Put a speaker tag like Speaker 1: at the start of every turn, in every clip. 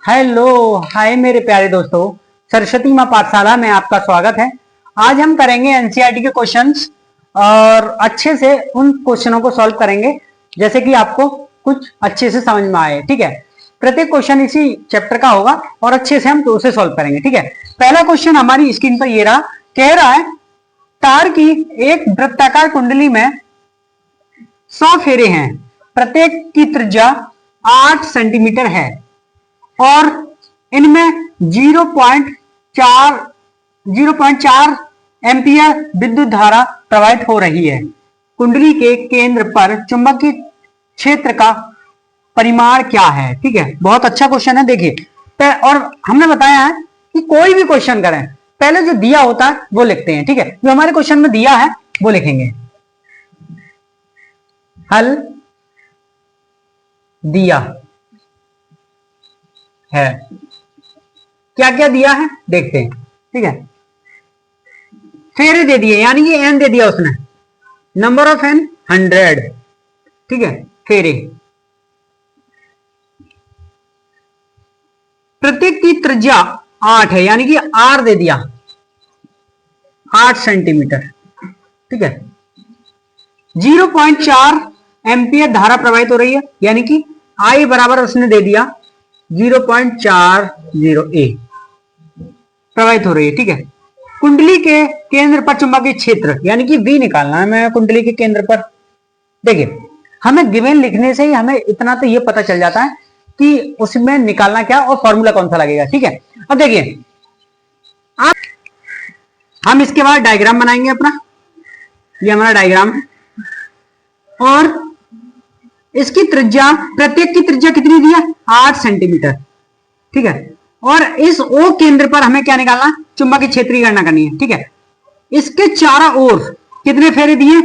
Speaker 1: Hello, हाय मेरे प्यारे दोस्तों। सरस्वती माँ पाठशाला में आपका स्वागत है। आज हम करेंगे एनसीईआरटी के क्वेश्चंस और अच्छे से उन क्वेश्चनों को सॉल्व करेंगे जैसे कि आपको कुछ अच्छे से समझ में आए। ठीक है, प्रत्येक क्वेश्चन इसी चैप्टर का होगा और अच्छे से हम उसे सॉल्व करेंगे। ठीक है, पहला क्वेश्चन हमारी स्क्रीन पर ये रहा, कह रहा है तार की एक वृत्ताकार कुंडली में 100 फेरे हैं, प्रत्येक की त्रिज्या 8 सेंटीमीटर है और इनमें 0.4 एम्पियर विद्युत धारा प्रवाहित हो रही है। कुंडली के केंद्र पर चुंबकीय क्षेत्र का परिमाण क्या है। ठीक है, बहुत अच्छा क्वेश्चन है। देखिए, और हमने बताया है कि कोई भी क्वेश्चन करें पहले जो दिया होता है वो लिखते हैं। ठीक है, जो हमारे क्वेश्चन में दिया है वो लिखेंगे। हल दिया है, क्या क्या दिया है देखते हैं। ठीक है, फेरे दे दिए यानी कि एन दे दिया उसने, नंबर ऑफ एन 100। ठीक है, फेरे, प्रत्येक की त्रिज्या 8 है यानी कि आर दे दिया 8 सेंटीमीटर। ठीक है, 0.4 एम्पियर धारा प्रवाहित हो रही है यानी कि आई बराबर उसने दे दिया 0.40 ए प्रवाहित हो रही है। ठीक है, कुंडली के केंद्र पर चुंबकीय क्षेत्र यानी कि V निकालना है हमें कुंडली के केंद्र पर। देखिए, हमें गिवन लिखने से ही हमें इतना तो ये पता चल जाता है कि उसमें निकालना क्या और फॉर्मूला कौन सा लगेगा। ठीक है, अब देखिए आप, हम इसके बाद डायग्राम बनाएंगे अपना। ये हमारा डायग्राम है और इसकी त्रिज्या, प्रत्येक की त्रिज्या कितनी दी है 8 सेंटीमीटर। ठीक है, और इस O केंद्र पर हमें क्या निकालना, चुंबकीय क्षेत्र की गणना करनी है। ठीक है, इसके चारों ओर कितने फेरे दिए,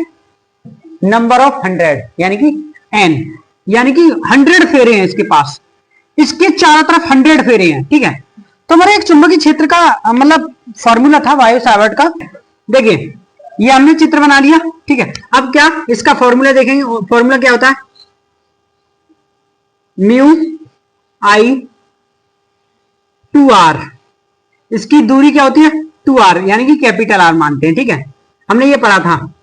Speaker 1: नंबर ऑफ 100 यानी कि n, यानी कि 100 फेरे हैं इसके पास, इसके चारों तरफ 100 फेरे हैं। ठीक है, तो हमारे एक चुंबकीय क्षेत्र का मतलब फॉर्मूला था वायु सावर्ट का। देखिए, ये हमने चित्र बना लिया। ठीक है, अब क्या इसका फॉर्मूला देखेंगे। फॉर्मूला क्या होता है, म्यू आई 2r, इसकी दूरी क्या होती है 2r यानी कि कैपिटल R मानते हैं। ठीक है, हमने ये पढ़ा था।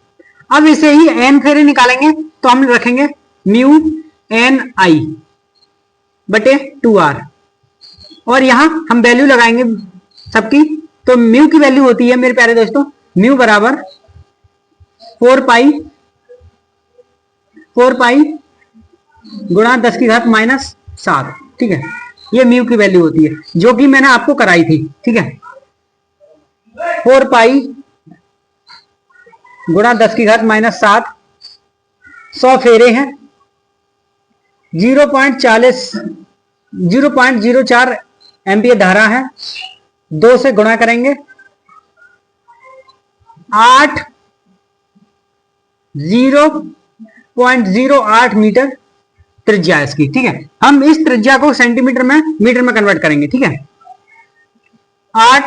Speaker 1: अब इसे ही n फेरे निकालेंगे तो हम रखेंगे म्यू एन आई बटे 2r और यहां हम वैल्यू लगाएंगे सबकी। तो म्यू की वैल्यू होती है मेरे प्यारे दोस्तों, म्यू बराबर 4 पाई गुणा 10⁻⁻7। ठीक है, ये म्यू की वैल्यू होती है जो कि मैंने आपको कराई थी। ठीक है, 4 पाई गुणा 10⁻⁷, 100 फेरे हैं, 0.04 एम्पियर धारा है, 2 से गुणा करेंगे 8 0.08 मीटर त्रिज्या है इसकी। ठीक है, हम इस त्रिज्या को सेंटीमीटर में मीटर में कन्वर्ट करेंगे। ठीक है, 8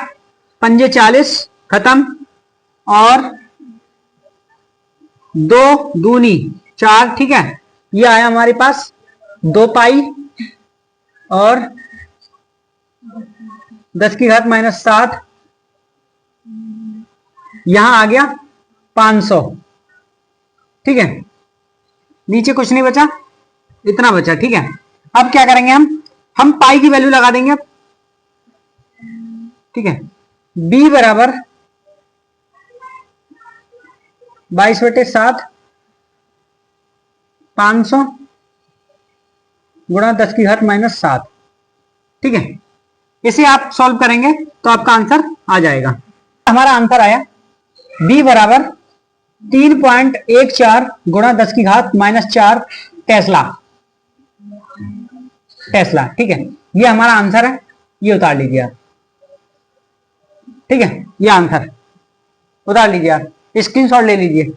Speaker 1: पंजे 40 खत्म और 2 दूनी 4। ठीक है, ये आया हमारे पास 2 पाई और 10⁻⁷, यहां आ गया 500। ठीक है, नीचे कुछ नहीं बचा, इतना बचा। ठीक है, अब क्या करेंगे हम पाई की वैल्यू लगा देंगे अब। ठीक है, B बराबर 22/7 500 गुणा 10⁻⁷। ठीक है, इसे आप सॉल्व करेंगे तो आपका आंसर आ जाएगा। हमारा आंसर आया B बराबर 3.14 गुणा 10⁻⁴ टेस्ला। ठीक है, ये हमारा आंसर है, ये उतार लीजिए आप। ठीक है, ये आंसर उतार लीजिए आप, स्क्रीनशॉट ले लीजिए।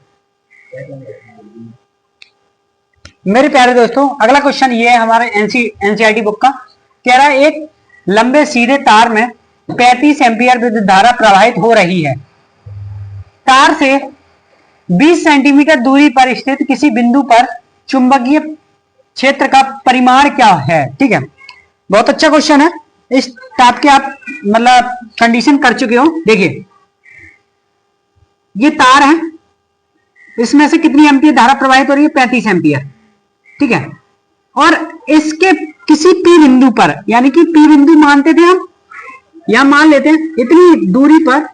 Speaker 1: मेरे प्यारे दोस्तों, अगला क्वेश्चन ये है हमारे एनसीईआरटी बुक का। कह रहा है एक लंबे सीधे तार में 35 एम्पियर विद्युत धारा प्रवाहित हो रही है। तार से 20 सेंटीमीटर दूरी पर स्थित किसी बिंदु पर चुंबकीय क्षेत्र का परिमाण क्या है। ठीक है, बहुत अच्छा क्वेश्चन है। इस टाइप के आप मतलब कंडीशन कर चुके हो। देखिए ये तार है, इसमें से कितनी एम्पियर धारा प्रवाहित हो रही है? 35 एम्पियर। ठीक है, और इसके किसी पी बिंदु पर, यानी कि पी बिंदु मानते थे हम, या मान लेते हैं इतनी दूरी पर,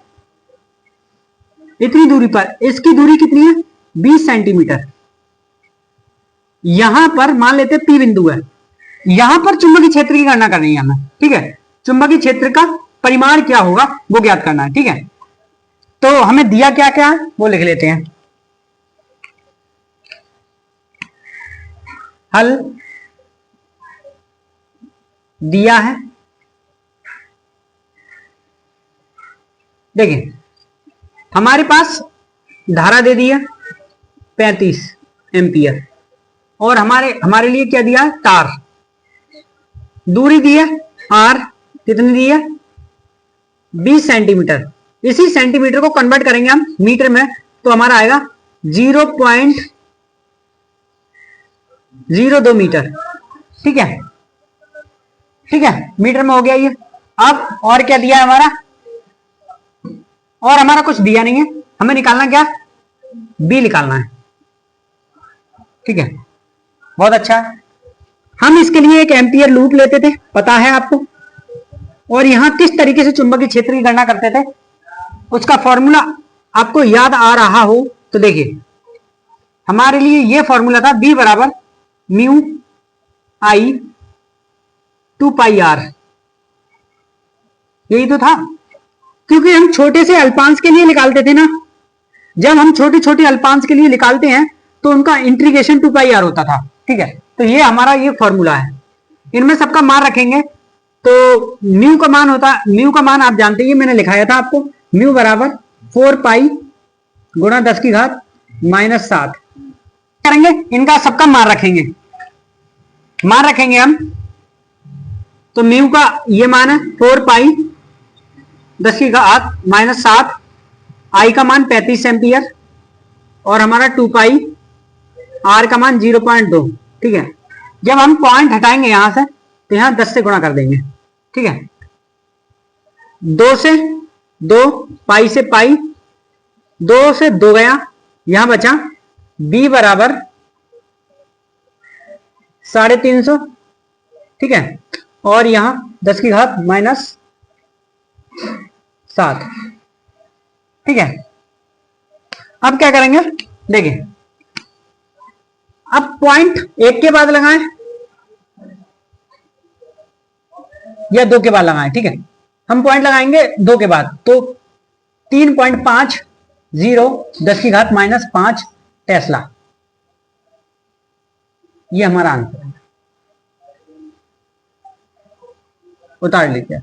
Speaker 1: इतनी दूरी पर इसकी दूरी कितनी है? 20 सेंटीमीटर। यहां पर मान लेते हैं पी बिंदु है, यहां पर चुंबकीय क्षेत्र की गणना करनी है हमें। ठीक है, चुंबकीय क्षेत्र का परिमाण क्या होगा वो ज्ञात करना है। ठीक है, तो हमें दिया क्या क्या है वो लिख लेते हैं। हल दिया है, देखिए हमारे पास धारा दे दी है 35 एम्पियर, और हमारे लिए क्या दिया है? तार। दूरी दी है आर, कितनी दी है? 20 सेंटीमीटर। इसी सेंटीमीटर को कन्वर्ट करेंगे हम मीटर में, तो हमारा आएगा 0.02 मीटर। ठीक है, ठीक है, मीटर में हो गया ये। अब और क्या दिया है हमारा? और हमारा कुछ दिया नहीं है, हमें निकालना क्या? बी निकालना है। ठीक है, बहुत अच्छा है। हम इसके लिए एक एम्पियर लूप लेते थे, पता है आपको, और यहां किस तरीके से चुंबकीय क्षेत्र की गणना करते थे उसका फॉर्मूला आपको याद आ रहा हो तो देखिए, हमारे लिए यह फॉर्मूला था बी बराबर म्यू आई 2 पाई आर। यही तो था, क्योंकि हम छोटे से अल्पांश के लिए निकालते थे ना। जब हम छोटे छोटे अल्पांश के लिए निकालते हैं तो उनका इंटीग्रेशन 2 पाई आर होता था। ठीक है, तो ये हमारा ये फॉर्मूला है। इनमें सबका मान रखेंगे तो म्यू का मान होता, म्यू का मान आप जानते हैं, मैंने लिखाया था आपको, म्यू बराबर 4 पाई गुणा 10 की घात -7 करेंगे। इनका सबका मान रखेंगे, मान रखेंगे हम, तो म्यू का ये मान है 4 पाई 10 की घात -7, आई का मान 35 एम्पियर, और हमारा 2 पाई आर का मान 0.2। ठीक है, जब हम पॉइंट हटाएंगे यहां से तो यहां 10 से गुणा कर देंगे। ठीक है, 2 से 2, पाई से पाई, 2 से 2 गया, यहां बचा बी बराबर 350। ठीक है, और यहां 10 की घात -7। ठीक है, अब क्या करेंगे? देखिए, अब पॉइंट 1 के बाद लगाएं या 2 के बाद लगाएं। ठीक है, हम पॉइंट लगाएंगे 2 के बाद, तो 3.50 10 की घात -5 टेस्ला, ये हमारा आंसर है। उतार लीजिए।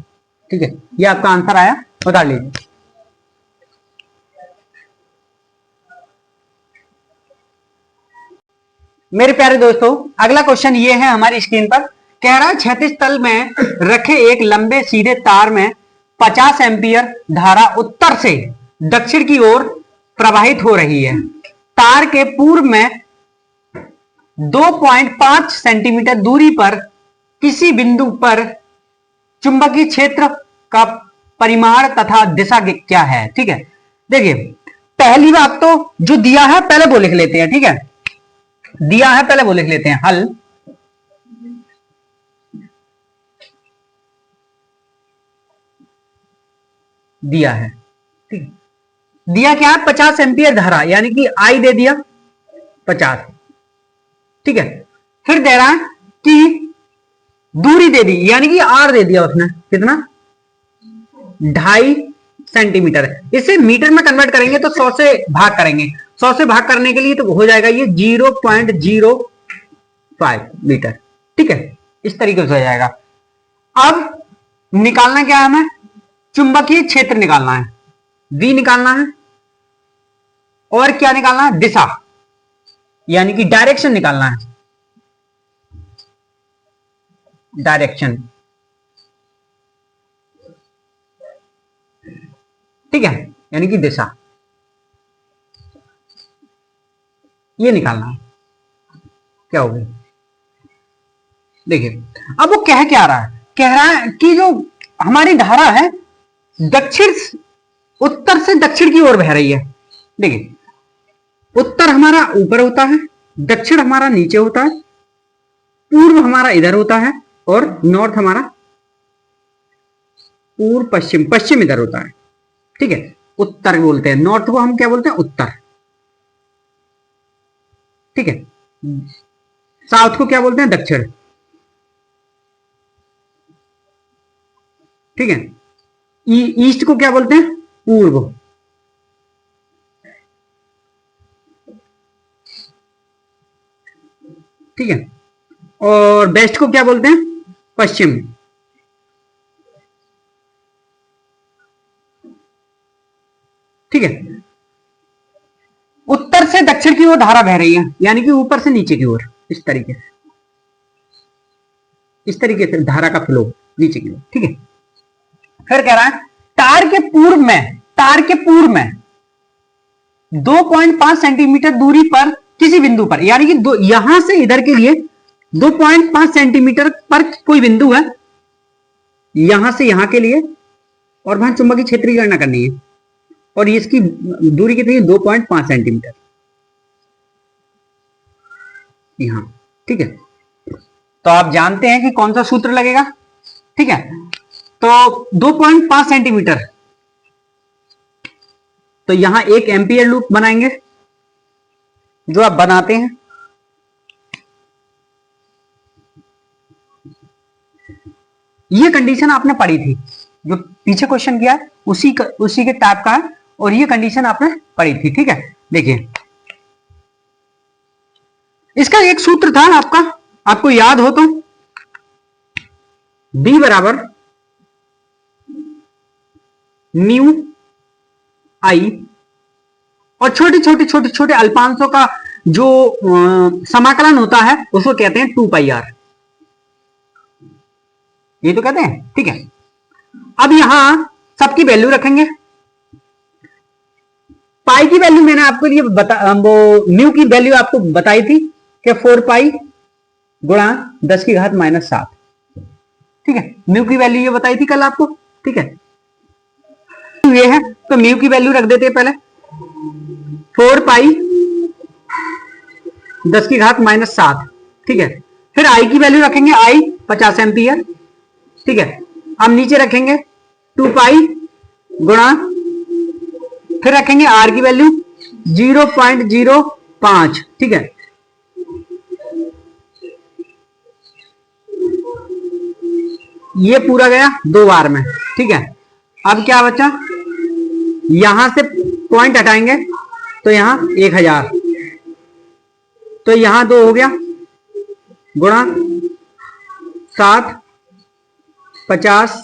Speaker 1: ठीक है, ये आपका आंसर आया, उतार लीजिए। मेरे प्यारे दोस्तों, अगला क्वेश्चन ये है हमारी स्क्रीन पर, कह रहा है क्षैतिज तल में रखे एक लंबे सीधे तार में 50 एम्पियर धारा उत्तर से दक्षिण की ओर प्रवाहित हो रही है। तार के पूर्व में 2.5 सेंटीमीटर दूरी पर किसी बिंदु पर चुंबकीय क्षेत्र का परिमाण तथा दिशा क्या है? ठीक है, देखिए पहली बात तो जो दिया है पहले वो लिख लेते हैं। ठीक है, दिया है पहले वो लिख लेते हैं। हल दिया है, ठीक है, दिया क्या है? 50 एम्पियर धारा, यानी कि आई दे दिया 50। ठीक है, फिर दे रहा है कि दूरी दे दी, यानी कि आर दे दिया उसने, कितना? 2.5 सेंटीमीटर। इसे मीटर में कन्वर्ट करेंगे तो 100 से भाग करेंगे, 100 से भाग करने के लिए तो हो जाएगा ये 0.05 मीटर। ठीक है, इस तरीके से हो जाएगा। अब निकालना क्या है हमें? चुंबकीय क्षेत्र निकालना है, V निकालना है, और क्या निकालना है? दिशा, यानी कि डायरेक्शन निकालना है, डायरेक्शन। ठीक है, यानी कि दिशा, ये निकालना है। क्या होगी? देखिए, अब वो कह क्या रहा है? कह रहा है कि जो हमारी धारा है दक्षिण उत्तर से दक्षिण की ओर बह रही है। देखिए, उत्तर हमारा ऊपर होता है, दक्षिण हमारा नीचे होता है, पूर्व हमारा इधर होता है और नॉर्थ हमारा पूर्व पश्चिम, पश्चिम इधर होता है। ठीक है, उत्तर बोलते हैं, नॉर्थ को हम क्या बोलते हैं, उत्तर। ठीक है, साउथ को क्या बोलते हैं, दक्षिण। ठीक है, ईस्ट को क्या बोलते हैं, पूर्व। ठीक है, और वेस्ट को क्या बोलते हैं, पश्चिम। ठीक है, उत्तर से दक्षिण की ओर धारा बह रही है, यानी कि ऊपर से नीचे की ओर, इस तरीके से, इस तरीके से धारा का फ्लो नीचे की ओर। ठीक है, फिर कह रहा है तार के पूर्व में, तार के पूर्व में 2.5 सेंटीमीटर दूरी पर किसी बिंदु पर, यानी कि यहां से इधर के लिए 2.5 सेंटीमीटर पर कोई बिंदु है, यहां से यहां के लिए, और वहां चुंबकीय क्षेत्र की गणना करनी है, और इसकी दूरी कितनी है, 2.5 सेंटीमीटर यहां। ठीक है, तो आप जानते हैं कि कौन सा सूत्र लगेगा। ठीक है, तो 2.5 सेंटीमीटर, तो यहां एक एम्पियर लूप बनाएंगे जो आप बनाते हैं। ये कंडीशन आपने पढ़ी थी, जो पीछे क्वेश्चन किया है उसी के टाइप का है, और ये कंडीशन आपने पढ़ी थी। ठीक है, देखिए इसका एक सूत्र था आपका, आपको याद हो तो, B बराबर म्यू आई, और छोटे छोटे अल्पांशों का जो समाकलन होता है उसको कहते हैं 2πr, ये तो कहते हैं। ठीक है, अब यहां सबकी वैल्यू रखेंगे। पाई की वैल्यू मैंने आपको लिए वो म्यू की वैल्यू आपको बताई थी कि 4 पाई गुणा 10 की घात -7। ठीक है, म्यू की वैल्यू ये बताई थी कल आपको। ठीक है, ये है, तो म्यू की वैल्यू रख देते हैं पहले, 4 पाई 10 की घात -7। ठीक है, फिर आई की वैल्यू रखेंगे, आई 50 एम्पियर। ठीक है, हम नीचे रखेंगे 2 पाई गुणा, फिर रखेंगे आर की वैल्यू 0.05। ठीक है, ये पूरा गया 2 बार में। ठीक है, अब क्या बचा, यहां से पॉइंट हटाएंगे तो यहां 1000, तो यहां 2 हो गया, गुणा 7 50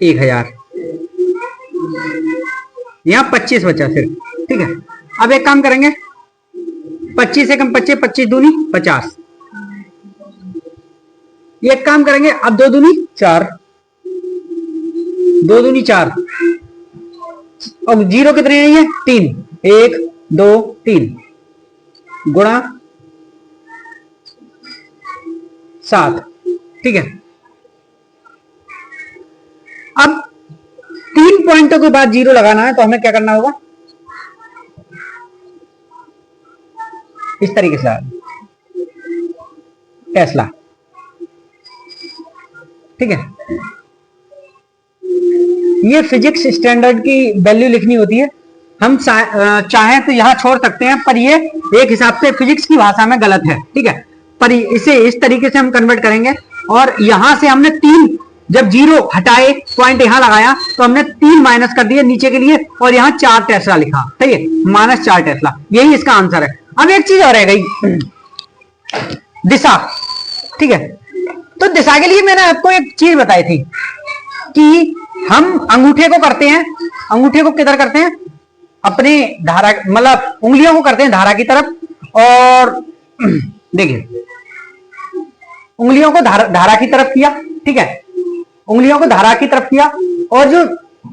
Speaker 1: 1000, यहां 25 बचा सिर्फ। ठीक है, अब एक काम करेंगे, 25 से कम 25, 25 दूनी 50, एक काम करेंगे, अब 2 दूनी 4, 2 दूनी 4, और 0 कितने नहीं है, 3, 1 2 3, गुणा 7। ठीक है, अब 3 पॉइंटों के बाद 0 लगाना है, तो हमें क्या करना होगा, इस तरीके से टेस्ला। ठीक है, ये फिजिक्स स्टैंडर्ड की वैल्यू लिखनी होती है, हम चाहें तो यहां छोड़ सकते हैं, पर ये एक हिसाब से फिजिक्स की भाषा में गलत है। ठीक है, पर इसे इस तरीके से हम कन्वर्ट करेंगे, और यहां से हमने 3, जब 0 हटाए पॉइंट यहां लगाया तो हमने 3 माइनस कर दिए नीचे के लिए, और यहां 4 टेस्ला लिखा। ठीक है, -4 टेस्ला, यही इसका आंसर है। अब एक चीज और रह गई, दिशा। ठीक है, तो दिशा के लिए मैंने आपको एक चीज बताई थी कि हम अंगूठे को करते हैं, अंगूठे को किधर करते हैं, अपने धारा, मतलब उंगलियों को करते हैं धारा की तरफ, और देखिए उंगलियों को धारा की तरफ किया। ठीक है, उंगलियों को धारा की तरफ किया, और जो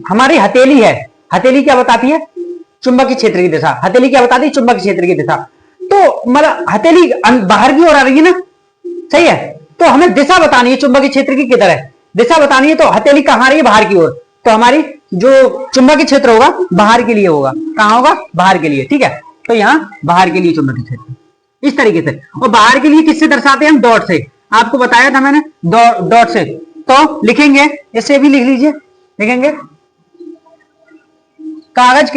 Speaker 1: हमारी हथेली है, हथेली क्या बताती है, चुंबकीय क्षेत्र की दिशा। हथेली क्या बताती है, चुंबकीय क्षेत्र की दिशा। तो मतलब हथेली बाहर की ओर आ रही है ना, सही है, तो हमें दिशा बतानी है चुंबकीय क्षेत्र की किधर है, दिशा बतानी है। तो हथेली कहां रही है, बाहर की ओर, तो हमारी जो चुंबकीय क्षेत्र होगा बाहर के लिए होगा। कहां होगा, बाहर के लिए, ठीक है। तो यहां बाहर के लिए चुंबकीय क्षेत्र इस तरीके से। और बाहर के लिए किससे दर्शाते हैं हम, डॉट से। आपको बताया था मैंने, डॉट से। तो लिखेंगे, इसे भी लिख लीजिए, लिखेंगे कागज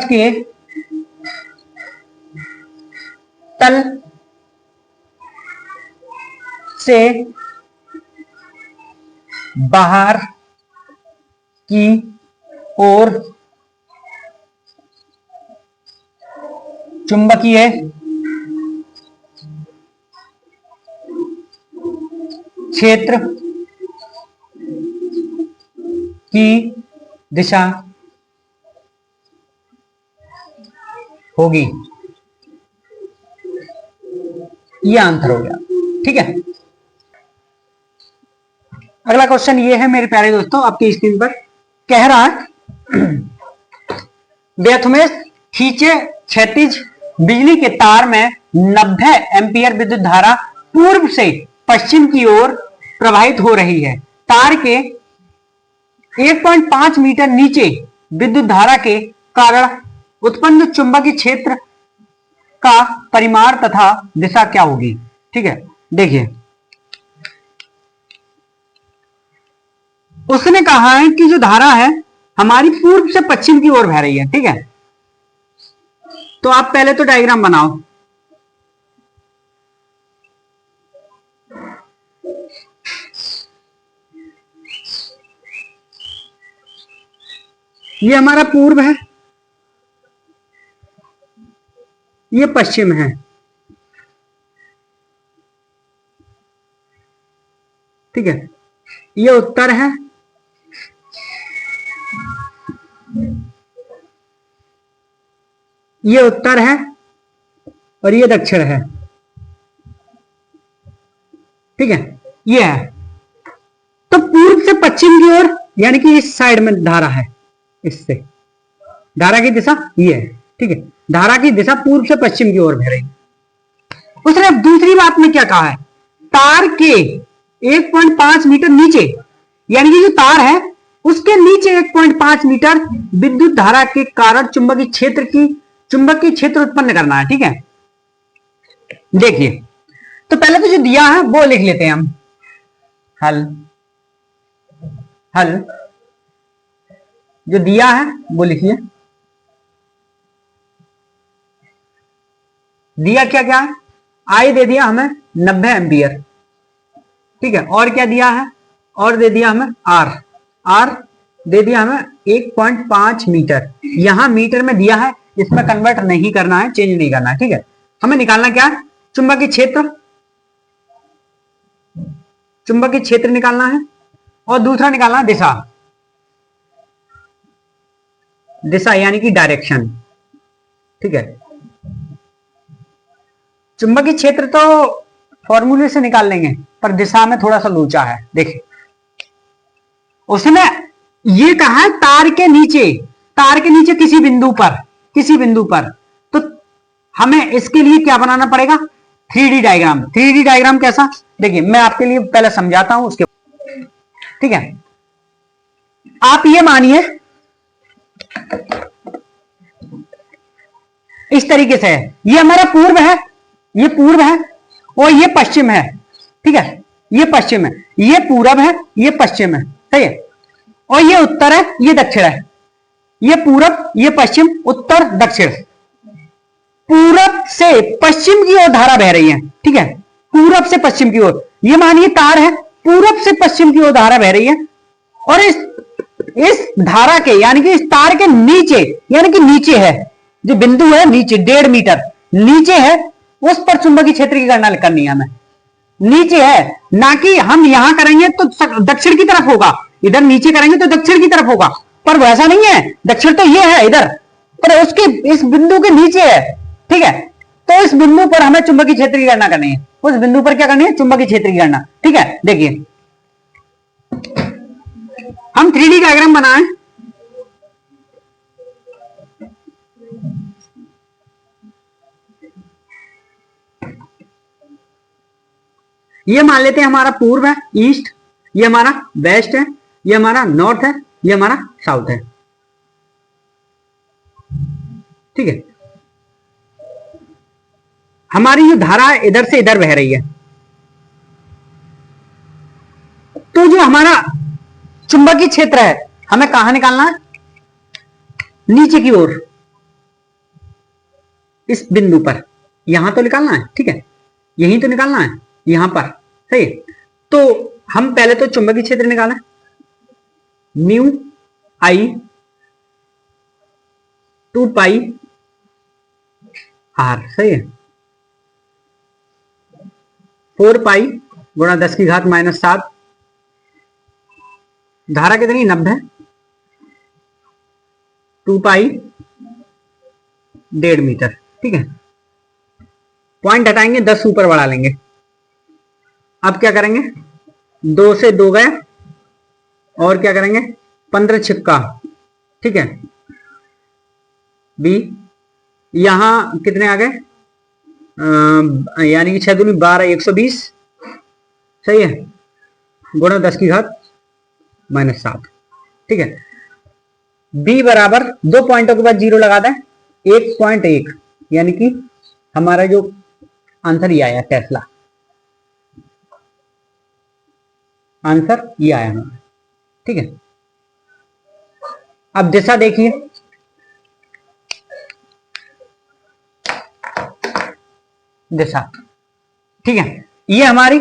Speaker 1: के तल से बाहर की ओर चुंबकीय क्षेत्र की दिशा होगी। ये आंसर हो गया, ठीक है। अगला क्वेश्चन ये है मेरे प्यारे दोस्तों, आपकी स्क्रीन पर कह रहा है व्यर्थ में खींचे क्षैतिज बिजली के तार में 90 एम्पियर विद्युत धारा पूर्व से पश्चिम की ओर प्रवाहित हो रही है। तार के 1.5 मीटर नीचे विद्युत धारा के कारण उत्पन्न चुंबकीय क्षेत्र का परिमाण तथा दिशा क्या होगी, ठीक है। देखिए, उसने कहा है कि जो धारा है हमारी पूर्व से पश्चिम की ओर बह रही है, ठीक है। तो आप पहले तो डायग्राम बनाओ। ये हमारा पूर्व है, ये पश्चिम है, ठीक है। ये उत्तर है, ये उत्तर है और ये दक्षिण है, ठीक है। ये है, तो पूर्व से पश्चिम की ओर यानी कि इस साइड में धारा है, इससे धारा की दिशा ये है, ठीक है। धारा की दिशा पूर्व से पश्चिम की ओर बह रही है। उसने अब दूसरी बात में क्या कहा है, तार के 1.5 मीटर नीचे, यानी कि जो तार है उसके नीचे 1.5 मीटर विद्युत धारा के कारण चुंबकीय क्षेत्र उत्पन्न करना है, ठीक है। देखिए, तो पहले तो जो दिया है वो लिख लेते हैं हम। हल जो दिया है वो लिखिए। दिया क्या क्या है, आई दे दिया हमें 90 एम्पियर, ठीक है। और क्या दिया है, और दे दिया हमें आर दे दिया हमें 1.5 मीटर। यहां मीटर में दिया है, इसमें कन्वर्ट नहीं करना है, चेंज नहीं करना है, ठीक है। हमें निकालना क्या है, चुंबकीय क्षेत्र निकालना है और दूसरा निकालना है दिशा यानी कि डायरेक्शन, ठीक है। चुंबकीय क्षेत्र तो फॉर्मूले से निकाल लेंगे, पर दिशा में थोड़ा सा लोचा है। देखिए, उसने ये कहा है तार के नीचे किसी बिंदु पर, तो हमें इसके लिए क्या बनाना पड़ेगा, 3D डायग्राम। 3D डायग्राम कैसा, देखिए मैं आपके लिए पहले समझाता हूं उसके, ठीक है। आप ये मानिए इस तरीके से है, ये हमारा पूर्व है, ये पूर्व है और ये पश्चिम है, ठीक है। ये पश्चिम है, ये पूरब है, ये पश्चिम है, सही है। और ये उत्तर है, ये दक्षिण है। ये पूरब, ये पश्चिम, उत्तर दक्षिण। पूरब से पश्चिम की ओर धारा बह रही है, ठीक है। पूरब से पश्चिम की ओर, ये मानिए तार है, पूरब से पश्चिम की ओर धारा बह रही है। और इस धारा के यानी कि इस तार के नीचे, यानी कि नीचे है जो बिंदु है, नीचे 1.5 मीटर नीचे है, उस पर चुंबकीय क्षेत्र की गणना करनी है हमें। नीचे है, ना कि हम यहां करेंगे तो दक्षिण की तरफ होगा, इधर नीचे करेंगे तो दक्षिण की तरफ होगा, पर वैसा नहीं है। दक्षिण तो ये है इधर, पर उसके इस बिंदु के नीचे है, ठीक है। तो इस बिंदु पर हमें चुंबकीय क्षेत्र की गणना करनी है। उस बिंदु पर क्या करनी है, चुंबकीय क्षेत्र की गणना, ठीक है। देखिए, हम 3D डायग्राम बनाएं। ये मान लेते हैं हमारा पूर्व है ईस्ट, ये हमारा वेस्ट है, ये हमारा नॉर्थ है, ये हमारा साउथ है। ठीक है, हमारी जो धारा इधर से इधर बह रही है, तो जो हमारा चुंबकीय क्षेत्र है हमें कहां निकालना है? नीचे की ओर, इस बिंदु पर, यहां तो निकालना है। ठीक है, यहीं तो निकालना है, यहां पर। सही, तो हम पहले तो चुंबकीय क्षेत्र निकालें, म्यू आई 2 पाई आर। सही है, 4 पाई गुणा 10 की घात -7। धारा कितनी? 90। 2 पाई 1.5 मीटर। ठीक है, पॉइंट हटाएंगे, 10 ऊपर बढ़ा लेंगे। अब क्या करेंगे? 2 से 2 गए और क्या करेंगे? 15 छिक्का। ठीक है, बी यहां कितने आ गए? यानी कि 6 दूनी 12, 120। सही है, गुणा 10 की घात -7। ठीक है, बी बराबर 2 पॉइंटों के बाद 0 लगा दें, 1.1, यानी कि हमारा जो आंसर ये आया टेस्ला। आंसर ये आया हमारा। ठीक है, अब दिशा देखिए, दिशा। ठीक है, ये हमारी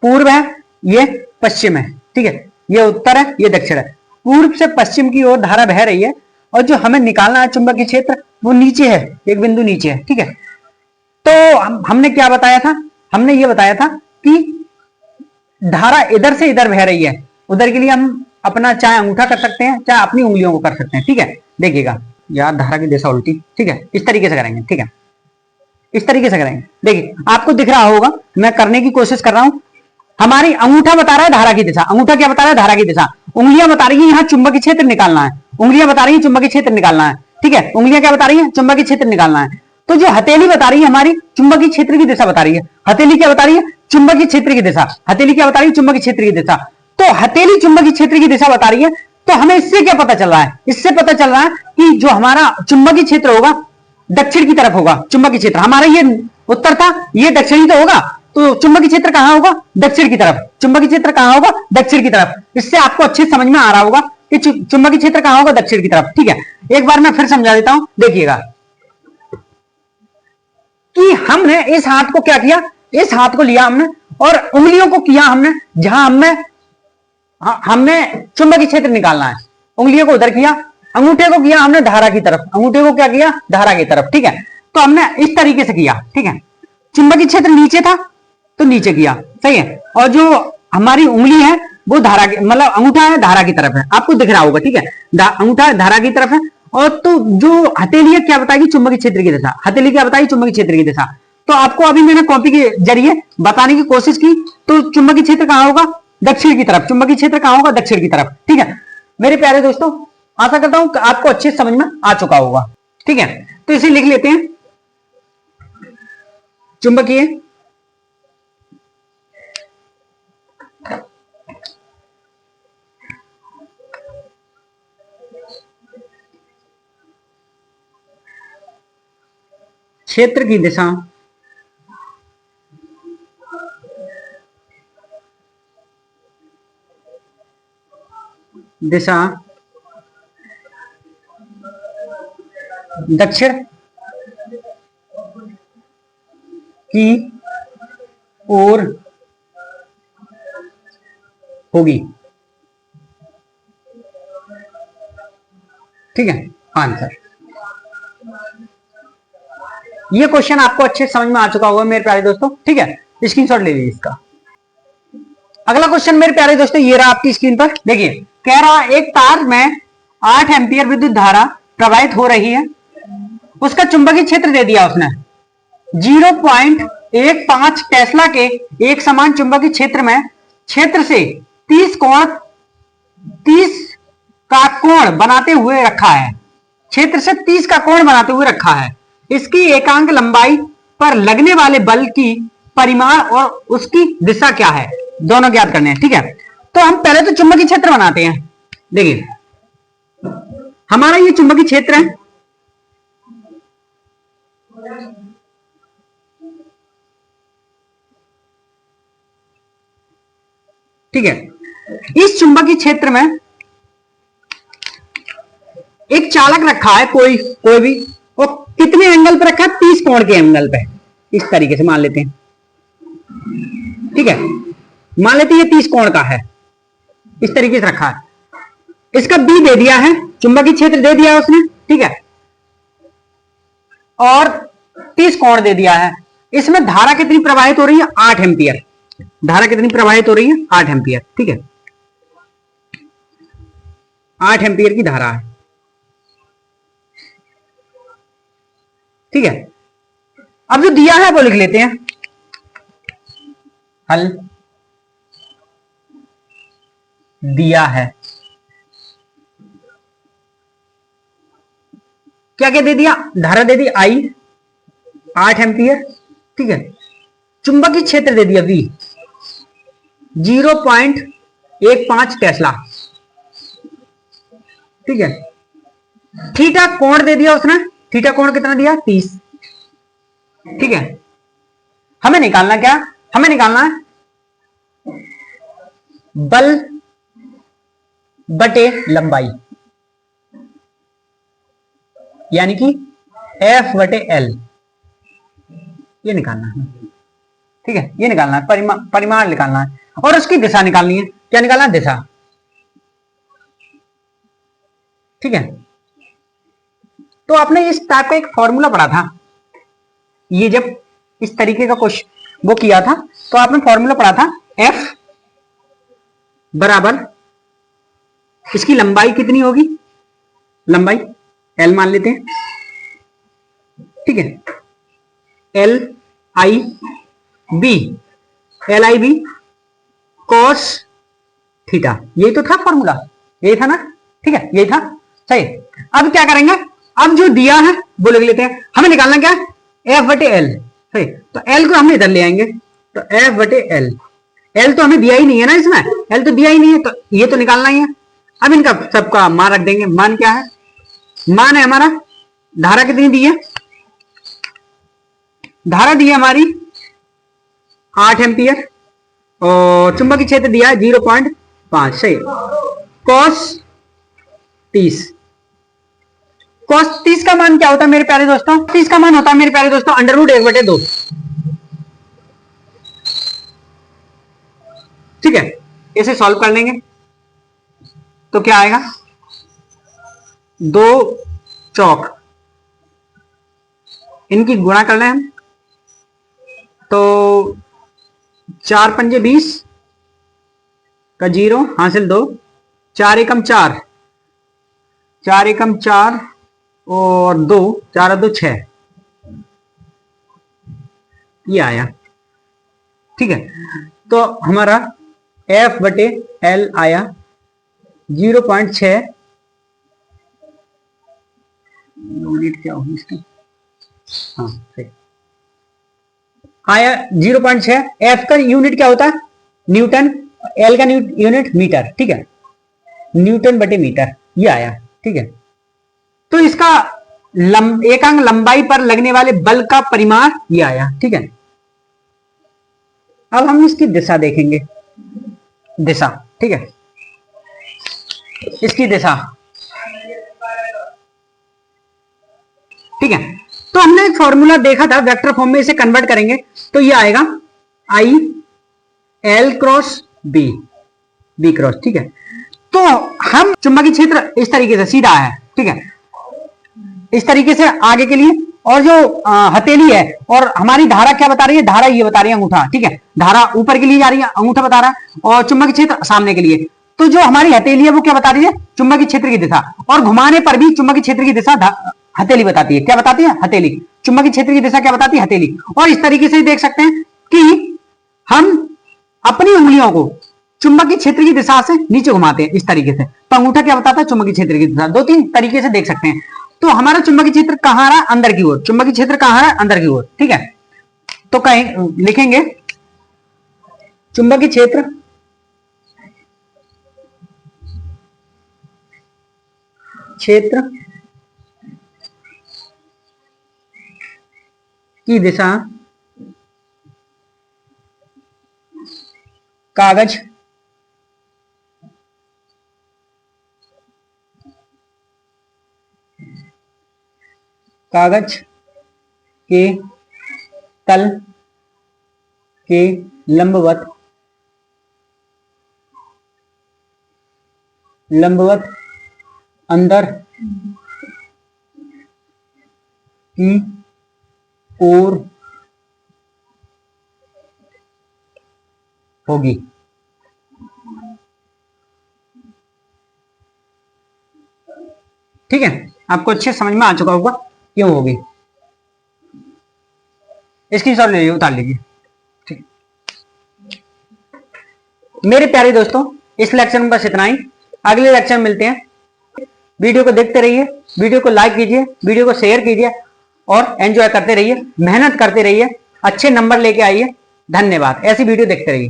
Speaker 1: पूर्व है, ये पश्चिम है। ठीक है, ये उत्तर है, ये दक्षिण है। पूर्व से पश्चिम की ओर धारा बह रही है और जो हमें निकालना है चुंबकीय क्षेत्र वो नीचे है, एक बिंदु नीचे है। ठीक है, तो हमने क्या बताया था? हमने ये बताया था कि धारा इधर से इधर बह रही है, उधर के लिए हम अपना चाहे अंगूठा कर सकते हैं, चाहे अपनी उंगलियों को कर सकते हैं। ठीक है, देखिएगा यार, धारा की दिशा उल्टी। ठीक है, इस तरीके से करेंगे। ठीक है, इस तरीके से करेंगे। देखिए, आपको दिख रहा होगा, मैं करने की कोशिश कर रहा हूं। हमारी अंगूठा बता रहा है धारा की दिशा। अंगूठा क्या बता रहा है? धारा की दिशा। उंगलियां बता रही है यहाँ चुंबकीय क्षेत्र निकालना है। उंगलियां बता रही है चुंबकीय क्षेत्र निकालना है। ठीक है, उंगलियां क्या बता रही है? चुंबकीय क्षेत्र निकालना है। तो जो हथेली बता रही है हमारी चुंबकीय क्षेत्र की दिशा बता रही है। हथेली क्या बता रही है? चुंबकीय क्षेत्र की दिशा। हथेली क्या बता रही है? चुंबकीय क्षेत्र की दिशा। तो हथेली चुंबकीय क्षेत्र की दिशा बता रही है, तो हमें इससे क्या पता चल रहा है? इससे पता चल रहा है कि जो हमारा चुंबकीय क्षेत्र होगा दक्षिण की तरफ होगा। चुंबकीय क्षेत्र हमारा ये उत्तर था, ये दक्षिणी तो होगा, तो चुंबकीय क्षेत्र कहां होगा? दक्षिण की तरफ। चुंबकीय क्षेत्र कहां होगा? दक्षिण की तरफ। इससे आपको अच्छे समझ में आ रहा होगा कि चुंबकीय क्षेत्र कहां होगा? दक्षिण की तरफ। ठीक है, एक बार मैं फिर समझा देता हूं, देखिएगा कि हमने इस हाथ को क्या किया? इस हाथ को लिया हमने और उंगलियों को किया हमने जहां हमने चुंबकीय क्षेत्र निकालना है, उंगलियों को उधर किया, अंगूठे को किया हमने धारा की तरफ। अंगूठे को क्या किया? धारा की तरफ। ठीक है, तो हमने इस तरीके से किया। ठीक है, चुंबकीय क्षेत्र नीचे था तो नीचे किया। सही है, और जो हमारी उंगली है वो धारा की, मतलब अंगूठा है धारा की तरफ है, आपको दिख रहा होगा। ठीक है, अंगूठा धारा की तरफ है, और तो जो हथेली है क्या बताएगी? चुंबकीय क्षेत्र की दिशा। हथेली क्या बताएगी? चुंबकीय क्षेत्र की दिशा। तो आपको अभी मैंने कॉपी के जरिए बताने की कोशिश की, तो चुंबकीय क्षेत्र कहां होगा? दक्षिण की तरफ। चुंबकीय क्षेत्र कहां होगा? दक्षिण की तरफ। ठीक है मेरे प्यारे दोस्तों, आशा करता हूं कि आपको अच्छे समझ में आ चुका होगा। ठीक है, तो इसे लिख लेते हैं, चुंबकीय क्षेत्र की दिशा दक्षिण की ओर होगी। ठीक है, आंसर। ये क्वेश्चन आपको अच्छे समझ में आ चुका होगा मेरे प्यारे दोस्तों। ठीक है, स्क्रीनशॉट ले लीजिए इसका। अगला क्वेश्चन मेरे प्यारे दोस्तों ये रहा आपकी स्क्रीन पर। देखिए, कह रहा एक तार में 8 एम्पियर विद्युत धारा प्रवाहित हो रही है, उसका चुंबकीय क्षेत्र दे दिया उसने 0.15 टेस्ला के एक समान चुंबकीय क्षेत्र में क्षेत्र से 30 का कोण बनाते हुए रखा है। क्षेत्र से 30 का कोण बनाते हुए रखा है। इसकी एकांक लंबाई पर लगने वाले बल की परिमाण और उसकी दिशा क्या है, दोनों ज्ञात करने हैं। ठीक है, तो हम पहले तो चुंबकीय क्षेत्र बनाते हैं। देखिए हमारा ये चुंबकीय क्षेत्र है, ठीक है। इस चुंबकीय क्षेत्र में एक चालक रखा है, कोई भी, और कितने एंगल पे रखा है, 30 कोण के एंगल पे, इस तरीके से मान लेते हैं। ठीक है, मान लेते हैं ये 30 कोण का है, इस तरीके से रखा है। इसका बी दे दिया है, चुंबकीय क्षेत्र दे दिया है उसने, ठीक है, और 30 कोण दे दिया है। इसमें धारा कितनी प्रवाहित हो रही है, 8 एम्पियर। धारा कितनी प्रवाहित हो रही है, 8 एम्पियर। ठीक है, 8 एम्पियर की धारा है। ठीक है, अब जो दिया है वो लिख लेते हैं। हल दिया है, क्या क्या दे दिया, धारा दे दी आई 8 एम्पियर। ठीक है, चुंबकीय क्षेत्र दे दिया V 0.15 टेस्ला। ठीक है, थीटा कोण दे दिया उसने, थीटा कोण कितना दिया, 30। ठीक है, हमें निकालना क्या, हमें निकालना है बल बटे लंबाई, यानी कि F बटे L, ये निकालना है। ठीक है, ये निकालना है, परिमाण निकालना है, और उसकी दिशा निकालनी है। क्या निकालना है, दिशा। ठीक है, तो आपने इस टाइप का एक फॉर्मूला पढ़ा था, ये जब इस तरीके का क्वेश्चन वो किया था तो आपने फॉर्मूला पढ़ा था, F बराबर इसकी लंबाई कितनी होगी, लंबाई L मान लेते हैं। ठीक है, L I B, L I B cos theta, यही तो था फॉर्मूला, यही था ना। ठीक है, यही था, सही। अब क्या करेंगे, अब जो दिया है वो लिख लेते हैं। हमें निकालना क्या है, F बटे L, सही। तो L को हम इधर ले आएंगे, तो F बटे L, L तो हमें दिया ही नहीं है ना, इसमें L तो दिया ही नहीं है, तो ये तो निकालना ही है। अब इनका सबका मान रख देंगे। मान क्या है, मान है हमारा, धारा कितनी दी है, धारा दी है हमारी 8 एम्पियर, और चुंबकीय क्षेत्र दिया है 0.5, सही। cos 30, cos 30 का मान क्या होता है मेरे प्यारे दोस्तों, 30 का मान होता है मेरे प्यारे दोस्तों √1/2। ठीक है, इसे सॉल्व कर लेंगे तो क्या आएगा, 2 चौक, इनकी गुणा कर लें हम, तो 4 पंजे 20 का 0 हासिल 2, 4 एकम 4, 4 एकम 4 और 2, 4 2 6, ये आया। ठीक है, तो हमारा F बटे L आया 0.6, यूनिट क्या होगी इसकी, हाँ सही आया 0.6। F का यूनिट क्या होता है, न्यूटन, L का यूनिट मीटर। ठीक है, न्यूटन बटे मीटर, ये आया। ठीक है, तो इसका एकांक लंबाई पर लगने वाले बल का परिमाण ये आया। ठीक है, अब हम इसकी दिशा देखेंगे, दिशा। ठीक है, इसकी दिशा, ठीक है, तो हमने एक फॉर्मूला देखा था, वेक्टर फॉर्म में इसे कन्वर्ट करेंगे तो ये आएगा I L cross B, B cross. ठीक है, तो हम चुंबकीय क्षेत्र इस तरीके से सीधा है। ठीक है, इस तरीके से आगे के लिए, और जो हथेली है, और हमारी धारा क्या बता रही है, धारा ये बता रही है अंगूठा। ठीक है, धारा ऊपर के लिए जा रही है, अंगूठा बता रहा है, और चुंबकीय क्षेत्र सामने के लिए। तो जो हमारी हथेली है वो क्या बता रही है, चुंबकीय क्षेत्र की दिशा, और घुमाने पर भी चुंबकीय क्षेत्र की दिशा हथेली बताती है। क्या बताती है, हथेली। चुंबकीय क्षेत्र की दिशा क्या बताती है, हथेली। और इस तरीके से देख सकते हैं कि हम अपनी उंगलियों को चुंबकीय क्षेत्र की दिशा से नीचे घुमाते हैं इस तरीके से, तो अंगूठा क्या बताता है, चुंबकीय क्षेत्र की दिशा। 2-3 तरीके से देख सकते हैं। तो हमारा चुंबकीय क्षेत्र कहां रहा, अंदर की ओर। चुंबकीय क्षेत्र कहां है, अंदर की ओर। ठीक है, तो कहीं लिखेंगे चुंबकीय क्षेत्र क्षेत्र की दिशा कागज कागज के तल के लंबवत अंदर की ओर होगी। ठीक है, आपको अच्छे समझ में आ चुका होगा क्यों होगी। इसकी शॉट ले लीजिए, उतार लीजिए। ठीक, मेरे प्यारे दोस्तों, इस लेक्चर में बस इतना ही। अगले लेक्चर में मिलते हैं। वीडियो को देखते रहिए, वीडियो को लाइक कीजिए, वीडियो को शेयर कीजिए और एंजॉय करते रहिए, मेहनत करते रहिए, अच्छे नंबर लेके आइए। धन्यवाद। ऐसी वीडियो देखते रहिए।